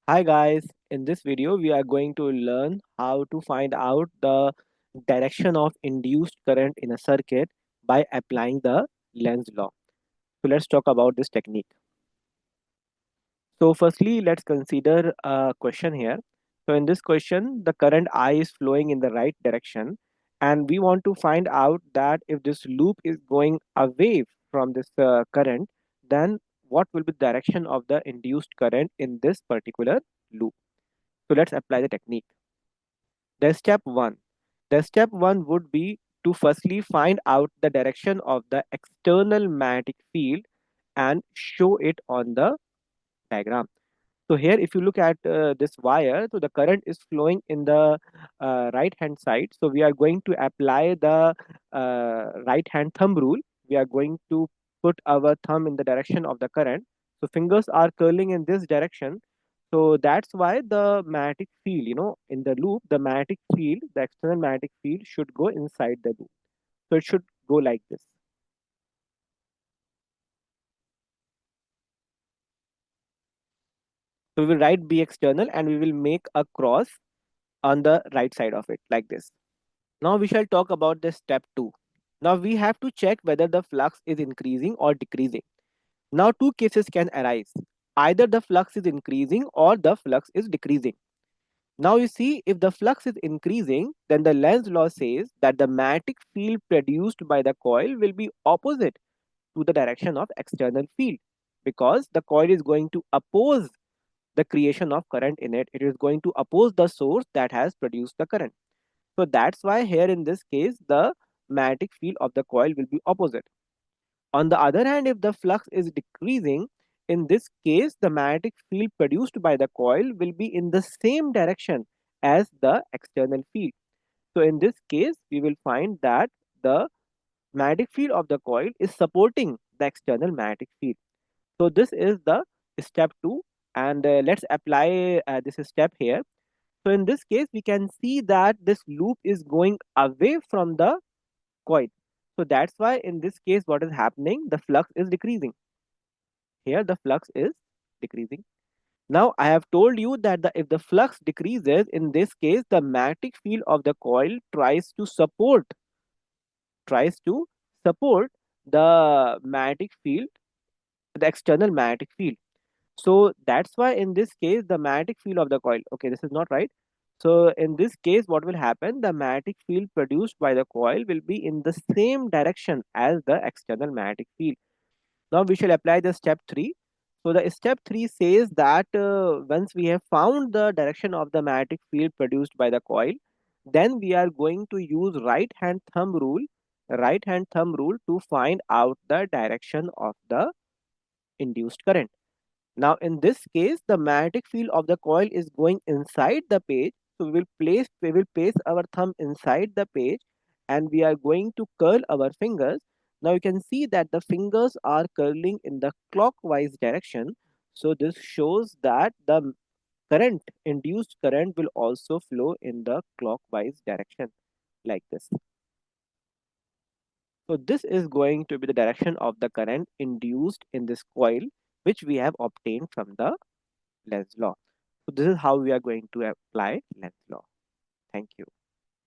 Hi guys, in this video we are going to learn how to find out the direction of induced current in a circuit by applying the Lenz law. So let's talk about this technique. So firstly, let's consider a question here. So in this question, the current I is flowing in the right direction and we want to find out that if this loop is going away from this current, then what will be the direction of the induced current in this particular loop. So let's apply the technique. The step one. The step one would be to firstly find out the direction of the external magnetic field and show it on the diagram. So here, if you look at this wire, so the current is flowing in the right hand side. So we are going to apply the right hand thumb rule. We are going to put our thumb in the direction of the current. So fingers are curling in this direction. So that's why the magnetic field, in the loop, the magnetic field, the external magnetic field should go inside the loop. So it should go like this. So we will write B external and we will make a cross on the right side of it like this. Now we shall talk about the step 2. Now we have to check whether the flux is increasing or decreasing. Now two cases can arise. Either the flux is increasing or the flux is decreasing. Now you see, if the flux is increasing, then the Lenz law says that the magnetic field produced by the coil will be opposite to the direction of external field, because the coil is going to oppose the creation of current in it. It is going to oppose the source that has produced the current. So that's why here in this case, the magnetic field of the coil will be opposite. On the other hand, if the flux is decreasing, in this case, the magnetic field produced by the coil will be in the same direction as the external field. So in this case, we will find that the magnetic field of the coil is supporting the external magnetic field. So this is the step 2, and let's apply this step here. So in this case, we can see that this loop is going away from the coil. So that's why in this case, what is happening? The flux is decreasing. Here, the flux is decreasing. Now, I have told you that if the flux decreases, in this case, the magnetic field of the coil tries to support the magnetic field, the external magnetic field. So that's why in this case, the magnetic field of the coil, okay, this is not right. So in this case, what will happen? The magnetic field produced by the coil will be in the same direction as the external magnetic field. Now we shall apply the step 3. So the step 3 says that once we have found the direction of the magnetic field produced by the coil, then we are going to use right hand thumb rule to find out the direction of the induced current. Now, in this case, the magnetic field of the coil is going inside the page. So we will place our thumb inside the page, and we are going to curl our fingers. Now you can see that the fingers are curling in the clockwise direction. So this shows that the induced current will also flow in the clockwise direction like this. So this is going to be the direction of the current induced in this coil, which we have obtained from the Lenz law. So this is how we are going to apply Lenz law. Thank you.